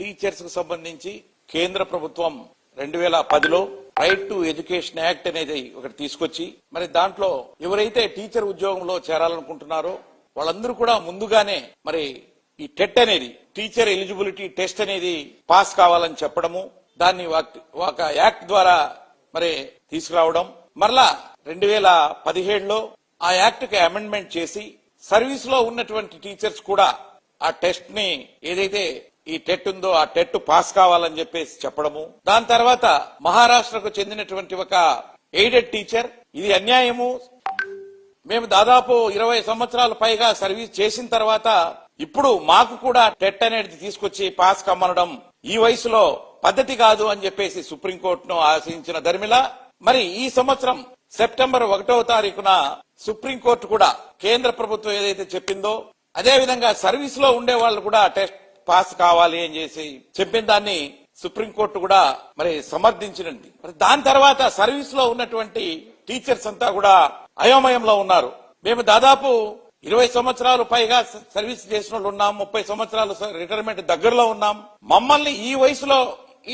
Teachers కు సంబంధించి కేంద్ర ప్రభుత్వం 2010లో రైట్ టు ఎడ్యుకేషన్ యాక్ట్ అనేది ఒకటి తీసుకొచ్చి మరి దాంట్లో ఎవరైతే టీచర్ ఉద్యోగంలో చేరాలనుకుంటున్నారో వాళ్ళందరూ కూడా ముందుగానే మరి ఈ టెట్ అనేది టీచర్ ఎలిజిబిలిటీ టెస్ట్ అనేది పాస్ కావాలని చెప్పడము, దాన్ని ఒక యాక్ట్ ద్వారా మరి తీసుకురావడం, మరలా 2017లో ఆ యాక్ట్ కి అమెండ్మెంట్ చేసి సర్వీస్ లో ఉన్నటువంటి టీచర్స్ కూడా ఆ టెస్ట్ ని ఏదైతే ఈ టెట్ ఉందో ఆ టెట్ పాస్ కావాలని చెప్పేసి చెప్పడము, దాని తర్వాత మహారాష్ట్రకు చెందినటువంటి ఒక ఎయిడెడ్ టీచర్ ఇది అన్యాయము, మేము దాదాపు 20 సంవత్సరాల పైగా సర్వీస్ చేసిన తర్వాత ఇప్పుడు మాకు కూడా టెట్ అనేది తీసుకొచ్చి పాస్ కమ్మనడం ఈ వయసులో పద్ధతి కాదు అని చెప్పేసి సుప్రీంకోర్టును ఆశ్రయించిన ధర్మిల మరి ఈ సంవత్సరం సెప్టెంబర్ 1వ తారీఖున సుప్రీంకోర్టు కూడా కేంద్ర ప్రభుత్వం ఏదైతే చెప్పిందో అదే విధంగా సర్వీస్ లో ఉండే వాళ్ళు కూడా టెస్ట్ పాస్ కావాలి అని చేసి చెప్పిన దాన్ని సుప్రీంకోర్టు కూడా మరి సమర్థించినది. మరి దాని తర్వాత సర్వీస్ లో ఉన్నటువంటి టీచర్స్ అంతా కూడా అయోమయంలో ఉన్నారు. మేము దాదాపు 20 సంవత్సరాలు పైగా సర్వీస్ చేసిన వాళ్ళు ఉన్నాం, 30 సంవత్సరాలు రిటైర్మెంట్ దగ్గరలో ఉన్నాం, మమ్మల్ని ఈ వయసులో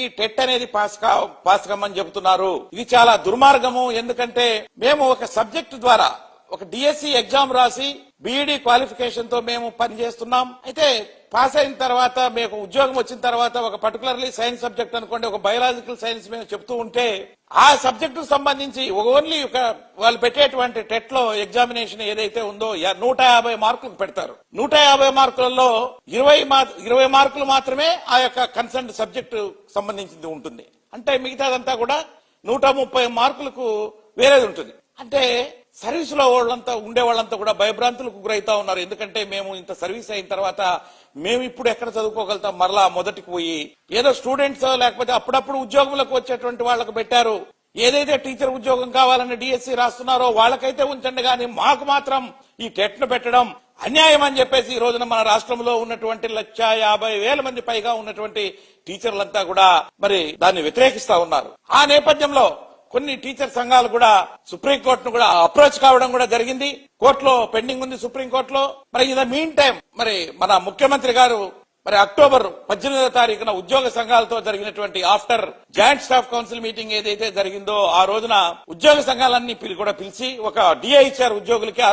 ఈ టెట్ అనేది పాస్ కమ్మని చెబుతున్నారు. ఇది చాలా దుర్మార్గము. ఎందుకంటే మేము ఒక సబ్జెక్టు ద్వారా ఒక డిఎస్సి ఎగ్జామ్ రాసి బీఈడి క్వాలిఫికేషన్ తో మేము పనిచేస్తున్నాం. అయితే పాస్ అయిన తర్వాత మీకు ఉద్యోగం వచ్చిన తర్వాత ఒక పర్టికులర్లీ సైన్స్ సబ్జెక్ట్ అనుకోండి, ఒక బయాలజికల్ సైన్స్ మేము చెప్తూ ఉంటే ఆ సబ్జెక్టు సంబంధించి ఓన్లీ ఒక వాళ్ళు పెట్టేటువంటి టెట్ లో ఎగ్జామినేషన్ ఏదైతే ఉందో 150 మార్కులకు పెడతారు. 150 మార్కులలో 20 మార్కులు మాత్రమే ఆ యొక్క కన్సర్న్ సబ్జెక్టు సంబంధించింది ఉంటుంది. అంటే మిగతాదంతా కూడా 130 మార్కులకు వేరేది ఉంటుంది. అంటే సర్వీస్ లో వాళ్ళంతా ఉండే వాళ్ళంతా కూడా భయభ్రాంతులకు గురైతా ఉన్నారు. ఎందుకంటే మేము ఇంత సర్వీస్ అయిన తర్వాత మేము ఇప్పుడు ఎక్కడ చదువుకోగలుగుతాం, మరలా మొదటికి పోయి ఏదో స్టూడెంట్స్ లేకపోతే అప్పుడప్పుడు ఉద్యోగంలోకి వచ్చేటువంటి వాళ్ళకు పెట్టారు. ఏదైతే టీచర్ ఉద్యోగం కావాలని డిఎస్సి రాస్తున్నారో వాళ్ళకైతే ఉంచండి, కానీ మాకు మాత్రం ఈ టెట్ ను పెట్టడం అన్యాయం అని చెప్పేసి ఈ రోజున మన రాష్ట్రంలో ఉన్నటువంటి 150,000 మంది పైగా ఉన్నటువంటి టీచర్లంతా కూడా మరి దాన్ని వ్యతిరేకిస్తా ఉన్నారు. ఆ నేపథ్యంలో కొన్ని టీచర్ సంఘాలు కూడా సుప్రీంకోర్టును కూడా అప్రోచ్ కావడం కూడా జరిగింది. కోర్టులో పెండింగ్ ఉంది సుప్రీంకోర్టులో. మరి ఇన్ ద మీన్ టైం మరి మన ముఖ్యమంత్రి గారు మరి అక్టోబర్ 18వ తారీఖున ఉద్యోగ సంఘాలతో జరిగినటువంటి after joint staff council meeting ఏదైతే జరిగిందో ఆ రోజున ఉద్యోగ సంఘాలన్నీ కూడా పిలిచి ఒక డిఏ ఇచ్చారు ఉద్యోగులకి.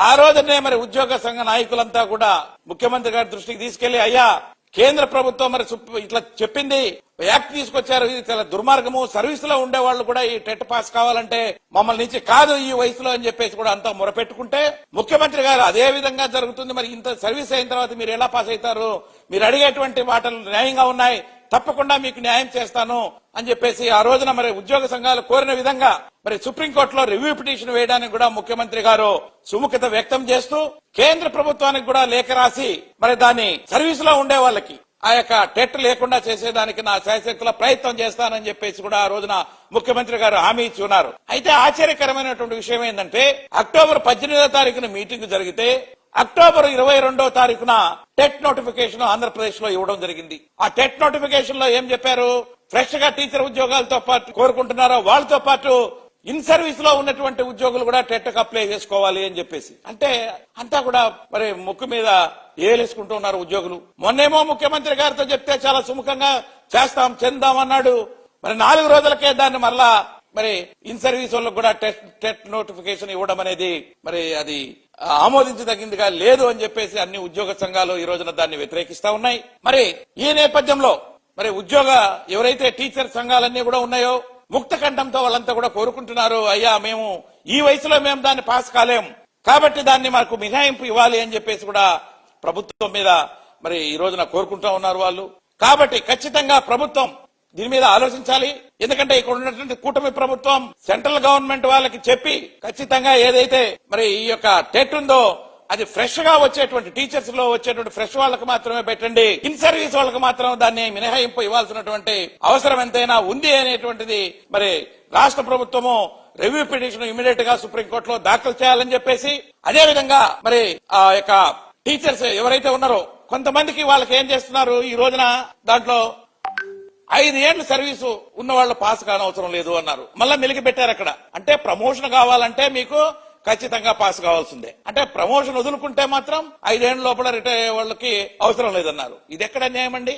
ఆ రోజునే మరి ఉద్యోగ సంఘ నాయకులంతా కూడా ముఖ్యమంత్రి గారి దృష్టికి తీసుకెళ్లి, అయ్యా కేంద్ర ప్రభుత్వం మరి ఇట్లా చెప్పింది, యాక్ట్ తీసుకొచ్చారు, ఇది చాలా దుర్మార్గము, సర్వీస్ లో ఉండే వాళ్ళు కూడా ఈ టెట్ పాస్ కావాలంటే మమ్మల్ని నుంచి కాదు ఈ వయసులో అని చెప్పేసి కూడా అంతా మొరపెట్టుకుంటే ముఖ్యమంత్రి గారు అదే విధంగా జరుగుతుంది, మరి ఇంత సర్వీస్ అయిన తర్వాత మీరు ఎలా పాస్ అవుతారు, మీరు అడిగేటువంటి మాటలు న్యాయంగా ఉన్నాయి, తప్పకుండా మీకు న్యాయం చేస్తాను అని చెప్పేసి ఆ రోజున మరి ఉద్యోగ సంఘాలు కోరిన విధంగా మరి సుప్రీంకోర్టులో రివ్యూ పిటిషన్ వేయడానికి కూడా ముఖ్యమంత్రి గారు సుముఖత వ్యక్తం చేస్తూ కేంద్ర ప్రభుత్వానికి కూడా లేఖ రాసి మరి దాన్ని సర్వీస్ లో ఉండే వాళ్ళకి ఆ యొక్క టెట్ లేకుండా చేసేదానికి నా శాయశక్తుల ప్రయత్నం చేస్తానని చెప్పేసి కూడా ఆ రోజున ముఖ్యమంత్రి గారు హామీ ఇచ్చి ఉన్నారు. అయితే ఆశ్చర్యకరమైనటువంటి విషయం ఏంటంటే అక్టోబర్ 18వ తారీఖున మీటింగ్ జరిగితే అక్టోబర్ 22వ తారీఖున టెట్ నోటిఫికేషన్ ఆంధ్రప్రదేశ్ లో ఇవ్వడం జరిగింది. ఆ టెట్ నోటిఫికేషన్ లో ఏం చెప్పారు, ఫ్రెష్ గా టీచర్ ఉద్యోగాలతో పాటు కోరుకుంటున్నారో వాళ్ళతో పాటు ఇన్ సర్వీస్ లో ఉన్నటువంటి ఉద్యోగులు కూడా టెట్ కు అప్లై చేసుకోవాలి అని చెప్పేసి. అంటే అంతా కూడా మరి ముక్కు మీద ఏలేసుకుంటూ ఉన్నారు ఉద్యోగులు. మొన్నేమో ముఖ్యమంత్రి గారితో చెప్తే చాలా సుముఖంగా చేద్దాం అన్నాడు. మరి 4 రోజులకే దాన్ని మరలా మరి ఇన్ సర్వీస్ వాళ్ళకు కూడా టెట్ నోటిఫికేషన్ ఇవ్వడం అనేది మరి అది ఆమోదించదగిందిగా లేదు అని చెప్పేసి అన్ని ఉద్యోగ సంఘాలు ఈ రోజున దాన్ని వ్యతిరేకిస్తా ఉన్నాయి. మరి ఈ నేపథ్యంలో మరి ఎవరైతే టీచర్ సంఘాలన్నీ కూడా ఉన్నాయో ముక్త కంఠంతో వాళ్ళంతా కూడా కోరుకుంటున్నారు, అయ్యా మేము ఈ వయసులో మేము దాన్ని పాస్ కాలేం, కాబట్టి దాన్ని మాకు మినహాయింపు ఇవ్వాలి అని చెప్పేసి కూడా ప్రభుత్వం మీద మరి ఈ రోజున కోరుకుంటా ఉన్నారు వాళ్ళు. కాబట్టి ఖచ్చితంగా ప్రభుత్వం దీని మీద ఆలోచించాలి. ఎందుకంటే ఇక్కడ ఉన్నటువంటి కూటమి ప్రభుత్వం సెంట్రల్ గవర్నమెంట్ వాళ్ళకి చెప్పి ఖచ్చితంగా ఏదైతే మరి ఈ యొక్క టెట్ ఉందో అది ఫ్రెష్ గా వచ్చేటువంటి టీచర్స్ లో వచ్చేటువంటి ఫ్రెష్ వాళ్ళకి మాత్రమే పెట్టండి, ఇన్ సర్వీస్ వాళ్ళకి మాత్రం దాన్ని మినహాయింపు ఇవ్వాల్సినటువంటి అవసరం ఎంతైనా ఉంది అనేటువంటిది మరి రాష్ట్ర ప్రభుత్వము రివ్యూ పిటిషన్ ఇమీడియట్ గా సుప్రీంకోర్టులో దాఖలు చేయాలని చెప్పేసి, అదే విధంగా మరి ఆ యొక్క టీచర్స్ ఎవరైతే ఉన్నారో కొంతమందికి వాళ్ళకి ఏం చేస్తున్నారు, ఈ రోజున దాంట్లో 5 ఏళ్ల సర్వీసు ఉన్న వాళ్ళు పాస్ కానవసరం లేదు అన్నారు. మళ్ళా మెలిగి పెట్టారు అక్కడ. అంటే ప్రమోషన్ కావాలంటే మీకు ఖచ్చితంగా పాస్ కావాల్సిందే. అంటే ప్రమోషన్ వదులుకుంటే మాత్రం 5 ఏళ్ల లోపల రిటైర్ అయ్యే వాళ్ళకి అవసరం లేదన్నారు. ఇది ఎక్కడ న్యాయం అండి?